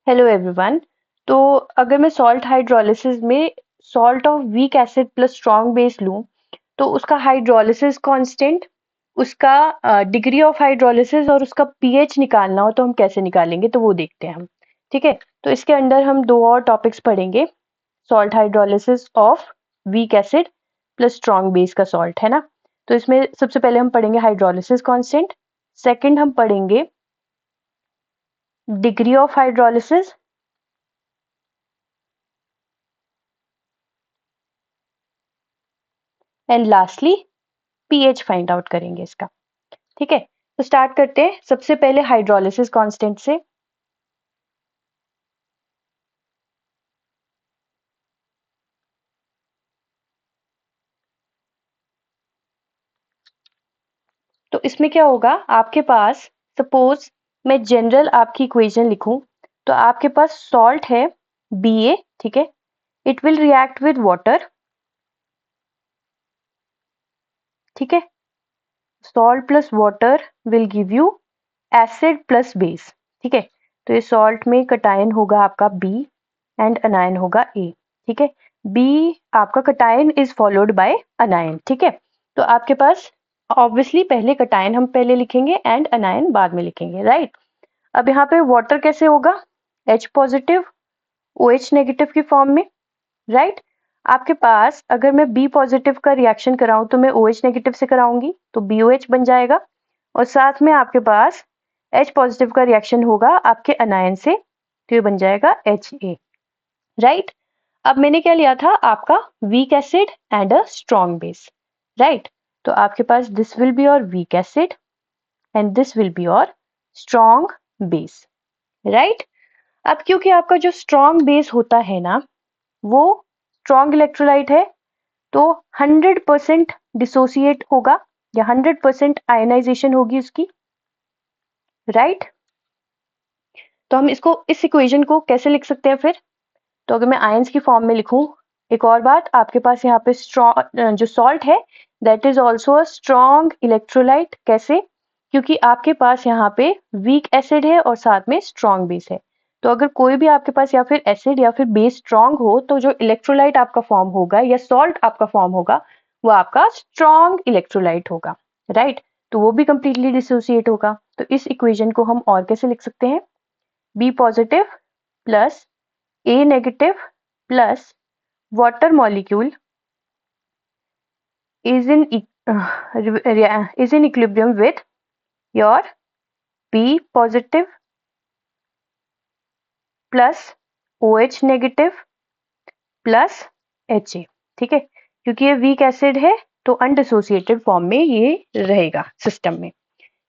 Hello everyone. तो अगर मैं सॉल्ट हाइड्रोलिसिस में salt of weak acid plus strong base लूं तो उसका हाइड्रोलिसिस कांस्टेंट, उसका डिग्री ऑफ हाइड्रोलिसिस और उसका पीएच निकालना हो तो हम कैसे निकालेंगे, तो वो देखते हैं हम। ठीक है, तो इसके अंदर हम दो और टॉपिक्स पढ़ेंगे। Salt hydrolysis of weak acid plus strong base का सॉल्ट, है ना। तो इसमें सबसे पहले हम पढ़ेंगे हाइड्रोलिसिस कांस्टेंट, सेकंड हम पढ़ेंगे degree of hydrolysis, and lastly pH find out करेंगे इसका। ठीक है, तो स्टार्ट करते हैं सबसे पहले हाइड्रोलिसिस कांस्टेंट से। तो इसमें क्या होगा, आपके पास सपोज मैं जनरल आपकी इक्वेशन लिखूं तो आपके पास सॉल्ट है Ba, ठीक है। It will react with water, ठीक है। Salt plus water will give you acid plus base, ठीक है। तो ये सॉल्ट में कटायन होगा आपका B एंड अनायन होगा A, ठीक है। B आपका कटायन इज फॉलोड बाय अनायन, ठीक है। तो आपके पास ऑब्वियसली पहले कटायन हम पहले लिखेंगे एंड अनायन बाद में लिखेंगे, राइट। अब यहाँ पे वाटर कैसे होगा, H पॉजिटिव OH नेगेटिव की फॉर्म में, राइट। आपके पास अगर मैं B पॉजिटिव का रिएक्शन कराऊं तो मैं OH नेगेटिव से कराऊंगी तो BOH बन जाएगा, और साथ में आपके पास H पॉजिटिव का रिएक्शन होगा आपके अनायन से तो ये बन जाएगा Ha, राइट। अब मैंने क्या लिया था, आपका weak acid and a strong base, right. तो आपके पास this will be your weak acid and this will be your strong base, right. अब क्योंकि आपका जो स्ट्रॉन्ग बेस होता है ना, वो स्ट्रॉन्ग इलेक्ट्रोलाइट है तो 100% डिसोसिएट होगा या 100% आयनाइजेशन होगी उसकी, राइट। तो हम इसको इस इक्वेशन को कैसे लिख सकते हैं फिर, तो अगर मैं आयंस की फॉर्म में लिखूं, एक और बात आपके पास यहाँ पे स्ट्रॉन्ग जो सॉल्ट है that is also a strong electrolyte. कैसे, क्योंकि आपके पास यहाँ पे वीक एसिड है और साथ में स्ट्रॉन्ग बेस है। तो अगर कोई भी आपके पास या फिर एसिड या फिर बेस स्ट्रॉन्ग हो तो जो इलेक्ट्रोलाइट आपका फॉर्म होगा या सॉल्ट आपका फॉर्म होगा वो आपका स्ट्रॉन्ग इलेक्ट्रोलाइट होगा, राइट। तो वो भी कंप्लीटली डिसोसिएट होगा। तो इस इक्वेशन को हम और कैसे लिख सकते हैं, B positive plus A negative plus water molecule is in equilibrium with your B positive plus OH negative plus Ha, ठीक है। क्योंकि ये वीक एसिड है तो अनडिसोसिएटेड फॉर्म में ये रहेगा सिस्टम में,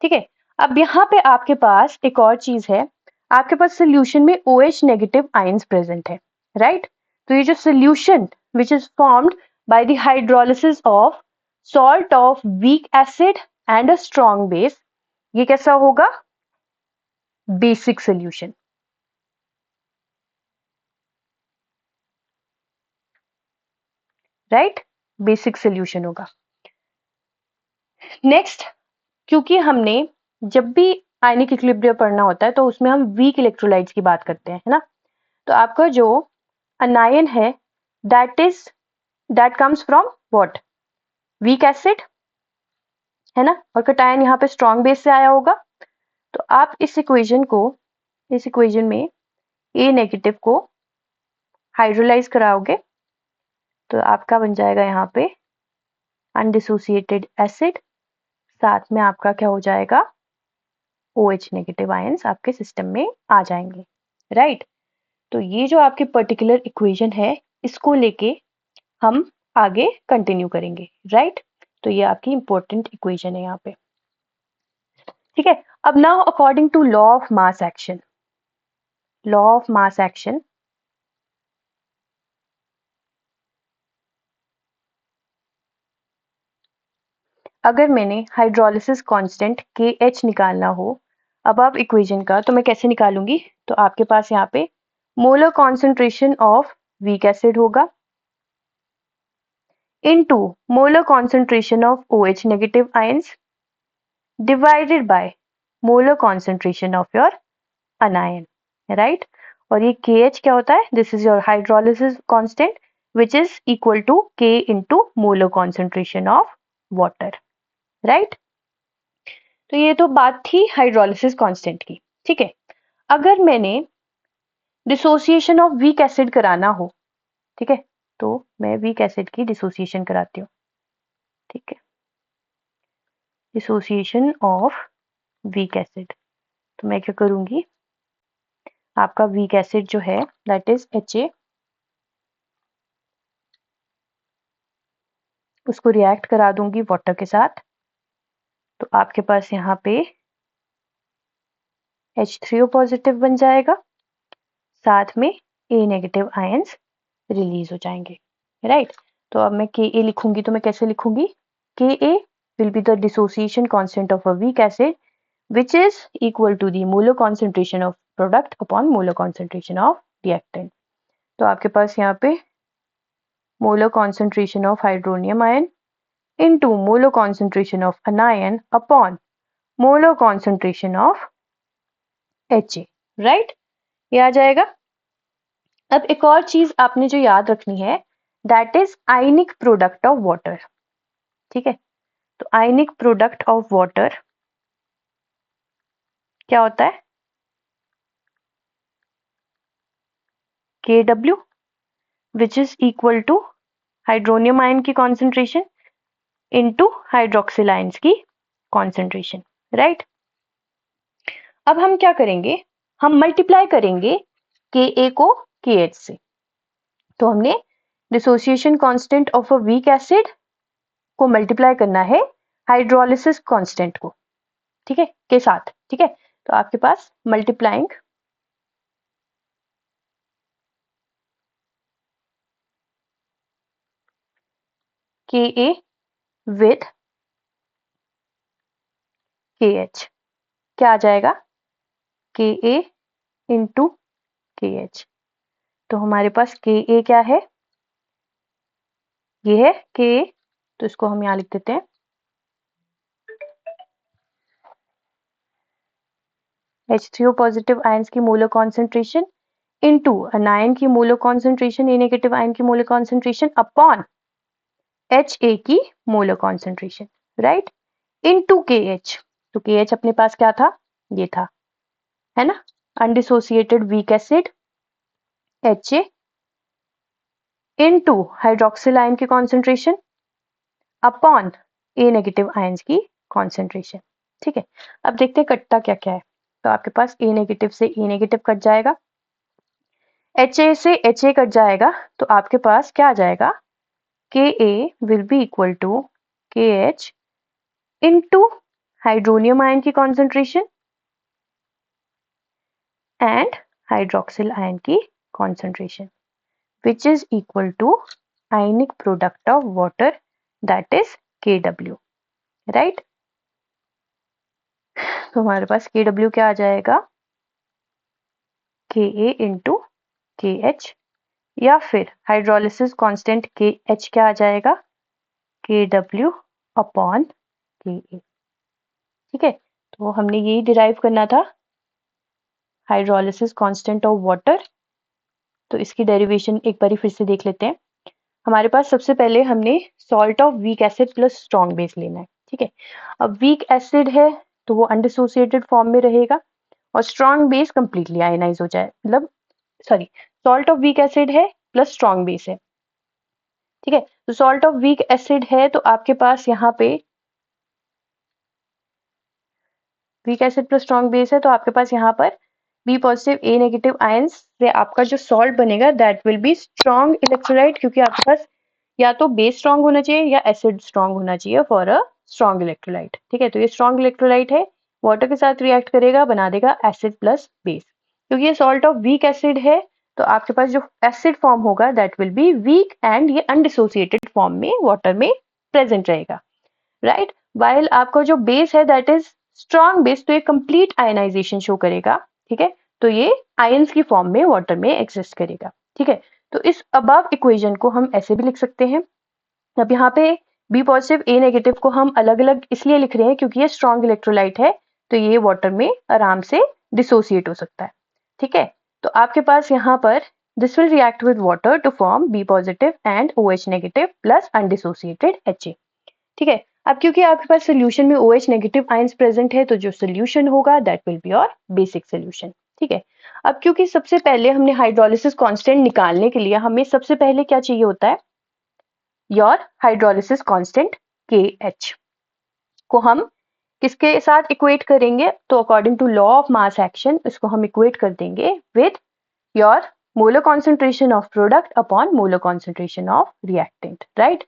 ठीक है। अब यहाँ पे आपके पास एक और चीज है, आपके पास सोल्यूशन में OH नेगेटिव आयंस प्रेजेंट है, राइट। तो ये जो solution which is formed by the hydrolysis of salt of weak acid and a strong base, ये कैसा होगा, basic solution, right. Basic solution होगा। नेक्स्ट, क्योंकि हमने जब भी आयनिक इक्विलिब्रियम पढ़ना होता है तो उसमें हम वीक इलेक्ट्रोलाइट्स की बात करते हैं, है ना। तो आपका जो अनायन है that comes from what, weak acid, है ना। और कटायन यहाँ पे स्ट्रॉन्ग बेस से आया होगा। तो आप इस इक्वेशन में ए नेगेटिव को हाइड्रोलाइज कराओगे तो आपका बन जाएगा यहाँ पे अनडिसोसिएटेड एसिड, साथ में आपका क्या हो जाएगा, OH नेगेटिव आयंस आपके सिस्टम में आ जाएंगे, राइट। तो ये जो आपकी पर्टिकुलर इक्वेशन है इसको लेके हम आगे कंटिन्यू करेंगे, राइट। तो ये आपकी इंपॉर्टेंट इक्वेशन है यहाँ पे, ठीक है। अब now according to law of mass action, law of mass action, अगर मैंने हाइड्रोलिसिस कांस्टेंट KH निकालना हो अब आप इक्वेशन का, तो मैं कैसे निकालूंगी, तो आपके पास यहाँ पे molar concentration of weak acid होगा into molar concentration of OH negative ions divided by molar concentration of your anion, right. और ये KH क्या होता है, this is your hydrolysis constant which is equal to K into molar concentration of water, right. तो ये तो बात थी हाइड्रोलिसिस कांस्टेंट की, ठीक है। अगर मैंने डिसोसिएशन ऑफ वीक एसिड कराना हो, ठीक है, तो मैं वीक एसिड की डिसोसिएशन कराती हूँ, ठीक है, डिसोसिएशन ऑफ वीक एसिड। तो मैं क्या करूंगी, आपका वीक एसिड जो है दैट इज HA, उसको रिएक्ट करा दूंगी वाटर के साथ। तो आपके पास यहाँ पे H3O पॉजिटिव बन जाएगा, साथ में A नेगेटिव आयंस रिलीज हो जाएंगे, राइट। तो अब मैं Ka लिखूंगी, तो मैं कैसे लिखूंगी, Ka will be the dissociation constant of a weak acid which is equal to the molar concentration of product upon molar concentration of reactant। तो आपके पास यहाँ पे molar concentration of hydronium ion into molar concentration of anion upon molar concentration of HA, right, ये आ जाएगा। अब एक और चीज आपने जो याद रखनी है, that is ionic product of water, ठीक है। तो आयनिक प्रोडक्ट ऑफ वाटर क्या होता है, KW which is equal to hydronium ion की कॉन्सेंट्रेशन इनटू हाइड्रोक्सिल आयंस की कॉन्सेंट्रेशन, राइट। अब हम क्या करेंगे, हम मल्टीप्लाई करेंगे Ka को KH से। तो हमने dissociation constant of a weak acid को मल्टीप्लाई करना है हाइड्रोलिसिस कांस्टेंट को, ठीक है, के साथ, ठीक है। तो आपके पास मल्टीप्लाइंग Ka विथ KH क्या आ जाएगा, Ka इंटू KH। तो हमारे पास Ka क्या है, ये है Ka, तो इसको हम यहाँ लिख देते हैं H3O पॉजिटिव आयंस की मोलर कॉन्सेंट्रेशन इनटू अनायन की मोलर कॉन्सेंट्रेशन, ए नेगेटिव आयन की मोलर कॉन्सेंट्रेशन अपॉन HA की molar concentration, right, into KH। तो KH अपने पास क्या था, ये था, है ना, undissociated weak acid HA into hydroxyl ion की कॉन्सेंट्रेशन अपॉन ए नेगेटिव आयंस की कॉन्सेंट्रेशन, ठीक है। अब देखते हैं कटता क्या क्या है। तो आपके पास ए नेगेटिव से ए नेगेटिव कट जाएगा, HA से HA कट जाएगा, तो आपके पास क्या आ जाएगा, Ka will be equal to KH into hydronium ion की कॉन्सेंट्रेशन एंड हाइड्रोक्सिल आयन की concentration which is equal to ionic product of water, that is Kw, right। तो हमारे पास Kw क्या आ जाएगा, Ka into KH, या फिर हाइड्रोलिसिस कांस्टेंट KH क्या आ जाएगा, Kw अपॉन Ka, ठीक है। तो हमने यही डिराइव करना था, हाइड्रोलिसिस कांस्टेंट ऑफ वाटर। तो इसकी डेरिवेशन एक बार फिर से देख लेते हैं। हमारे पास सबसे पहले हमने salt of weak acid plus strong base लेना है, ठीक है। अब वीक एसिड है तो वो अनडिसोसिएटेड फॉर्म में रहेगा, और स्ट्रॉन्ग बेस कंप्लीटली आयनाइज हो जाए, मतलब sorry, salt of weak acid है प्लस स्ट्रॉन्ग बेस है, ठीक है। तो सॉल्ट ऑफ वीक एसिड है तो आपके पास यहाँ पे weak acid plus strong base है, तो आपके पास यहाँ पर बी पॉजिटिव ए नेगेटिव आयंस से आपका जो सॉल्ट बनेगा that will be strong electrolyte, क्योंकि आपके पास या तो बेस स्ट्रॉन्ग होना चाहिए या एसिड स्ट्रॉन्ग होना चाहिए फॉर अ स्ट्रॉन्ग इलेक्ट्रोलाइट, ठीक है। तो ये स्ट्रॉन्ग इलेक्ट्रोलाइट है, वाटर के साथ रिएक्ट करेगा, बना देगा एसिड प्लस बेस। क्योंकि ये सॉल्ट ऑफ वीक एसिड है तो आपके पास जो एसिड फॉर्म होगा that will be weak and ये अनडिसोसिएटेड फॉर्म में वाटर में प्रेजेंट रहेगा, राइट। वाइल आपका जो बेस है दैट इज स्ट्रॉन्ग बेस, तो ये कंप्लीट आयनाइजेशन शो करेगा, ठीक है। तो ये आयंस की फॉर्म में वाटर में एग्जिस्ट करेगा, ठीक है। तो इस अबव इक्वेशन को हम ऐसे भी लिख सकते हैं। अब यहाँ पे बी पॉजिटिव ए नेगेटिव को हम अलग अलग इसलिए लिख रहे हैं क्योंकि ये स्ट्रॉन्ग इलेक्ट्रोलाइट है, तो ये वाटर में आराम से डिसोसिएट हो सकता है, ठीक है। तो आपके पास यहाँ पर this will react with water to form B positive and OH negative plus undissociated Ha। ठीक है, अब क्योंकि आपके पास सोल्यूशन में OH नेगेटिव आयंस प्रेजेंट है तो जो सोल्यूशन होगा that will be your basic solution. ठीक है, अब क्योंकि सबसे पहले हमने हाइड्रोलिसिस कांस्टेंट निकालने के लिए हमें सबसे पहले क्या चाहिए होता है, योर हाइड्रोलिसिस कांस्टेंट KH को हम किसके साथ इक्वेट करेंगे, तो according to law of mass action इसको हम इक्वेट कर देंगे with your molar concentration of product upon molar concentration of reactant, right.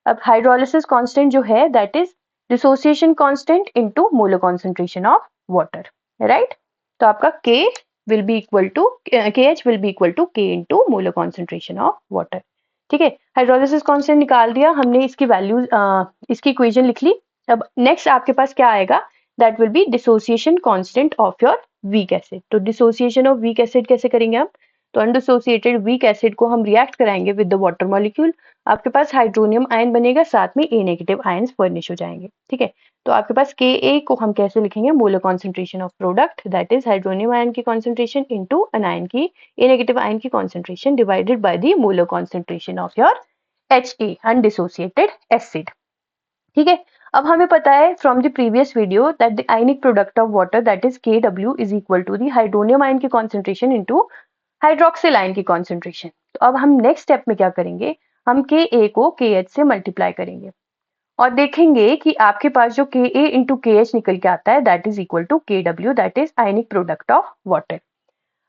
अब हाइड्रोलिसिस कांस्टेंट जो है that is dissociation constant into molar concentration of water, right. तो आपका K will be equal to KH will be equal to K into molar concentration of water. ठीक है, hydrolysis constant निकाल दिया हमने, इसकी वैल्यू इसकी इक्वेशन लिख ली। अब नेक्स्ट आपके पास क्या आएगा, that will B dissociation constant of your weak acid. तो डिसोसिएशन ऑफ वीक एसिड कैसे करेंगे हम, तो अनडिसोसिएटेड वीक एसिड को हम रिएक्ट कराएंगे विद द वाटर मॉलिक्यूल, आपके पास हाइड्रोनियम आयन बनेगा, साथ में A नेगेटिव आयंस फर्निश हो जाएंगे। ठीक है, तो आपके पास Ka को हम कैसे लिखेंगे, molar concentration of product that is hydronium ion की कॉन्सेंट्रेशन इनटू अनायन की A नेगेटिव आयन की concentration divided by the molar concentration of your Ha undissociated acid. ठीक है, अब हमें पता है from the previous video that the ionic product of water that is Kw is equal to the hydronium ion की concentration into hydroxyl ion की concentration. तो अब हम नेक्स्ट स्टेप में क्या करेंगे, हम Ka को KH से मल्टीप्लाई करेंगे और देखेंगे कि आपके पास जो Ka इंटू KH निकल के आता है that is equal to Kw that is ionic product of water.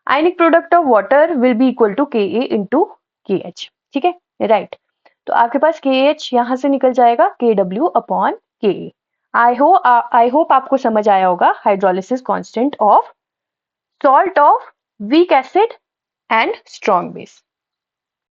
Ionic product of water will be equal to Ka into KH। ठीक है, राइट। तो आपके पास KH यहाँ से निकल जाएगा Kw upon Ka। I hope आपको समझ आया होगा hydrolysis constant of salt of weak acid and strong base.